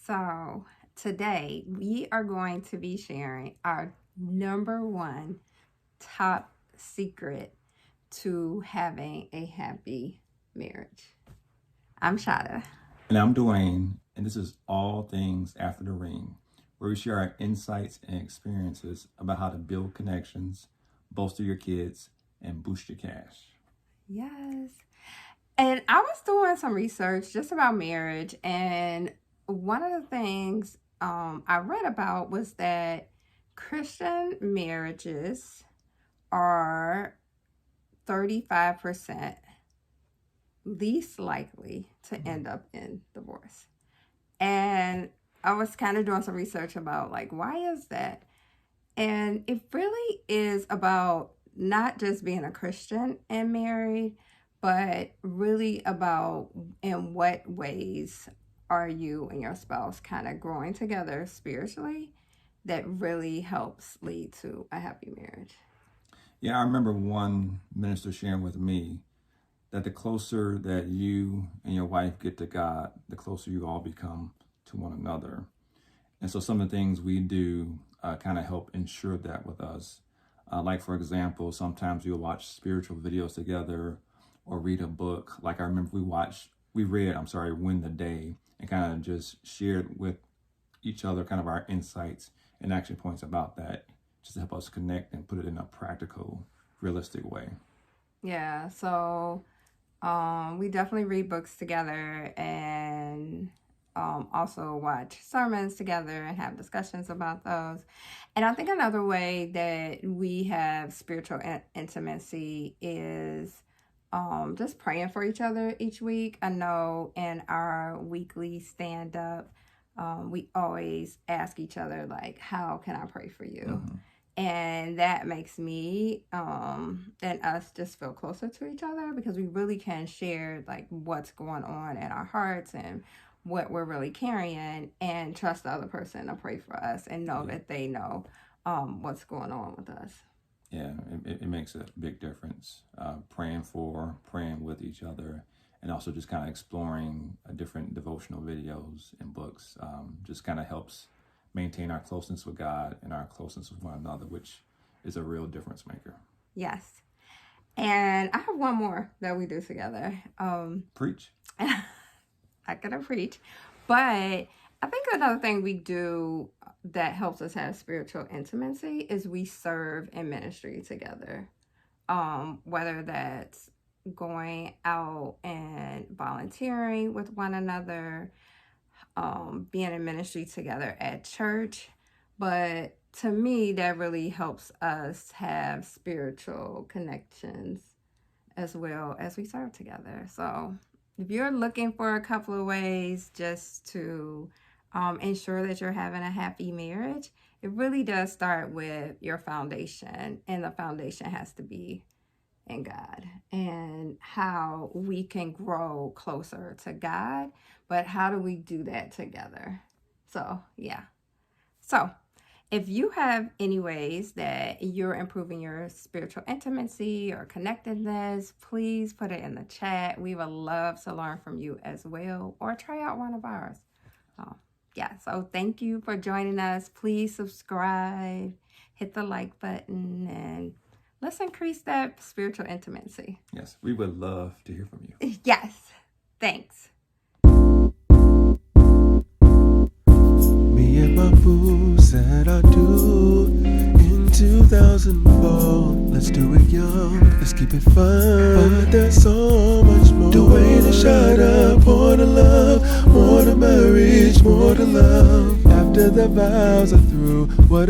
So today we are going to be sharing our number one top secret to having a happy marriage. I'm Shada. And I'm Duane, and this is All Things After the Ring, where we share our insights and experiences about how to build connections, bolster your kids, and boost your cash. Yes. And I was doing some research just about marriage, and one of the things I read about was that Christian marriages are 35% least likely to end up in divorce. And I was kind of doing some research about why is that? And it really is about not just being a Christian and married, but really about in what ways are you and your spouse kind of growing together spiritually that really helps lead to a happy marriage. Yeah, I remember one minister sharing with me that the closer that you and your wife get to God, the closer you all become to one another. And so some of the things we do kind of help ensure that with us. Like, for example, sometimes you'll watch spiritual videos together or read a book. Like I remember we read Win the Day, and kind of just shared with each other kind of our insights and action points about that, just to help us connect and put it in a practical, realistic way. Yeah, so we definitely read books together and also watch sermons together and have discussions about those. And I think another way that we have spiritual intimacy is just praying for each other each week. I know in our weekly stand-up, we always ask each other, how can I pray for you? Mm-hmm. And that makes me and us just feel closer to each other, because we really can share what's going on in our hearts and what we're really carrying, and trust the other person to pray for us and know that they know what's going on with us. Yeah, it makes a big difference. Praying with each other, and also just kind of exploring different devotional videos and books just kind of helps maintain our closeness with God and our closeness with one another, which is a real difference maker. Yes. And I have one more that we do together. Preach. I gotta preach. But I think another thing we do that helps us have spiritual intimacy is we serve in ministry together. Whether that's going out and volunteering with one another, being in ministry together at church. But to me, that really helps us have spiritual connections as well as we serve together. So if you're looking for a couple of ways just to ensure that you're having a happy marriage, it really does start with your foundation. And the foundation has to be in God, and how we can grow closer to God. But how do we do that together? So, yeah. So, if you have any ways that you're improving your spiritual intimacy or connectedness, please put it in the chat. We would love to learn from you as well, or try out one of ours. So thank you for joining us. Please subscribe, hit the like button, and let's increase that spiritual intimacy. Yes, we would love to hear from you. Yes. Thanks. Me and my boo said I do in 2004. Let's do it young, let's keep it fun. But there's so much more. Duane and Shada, more to love, more to marriage, more to love. After the vows are through, what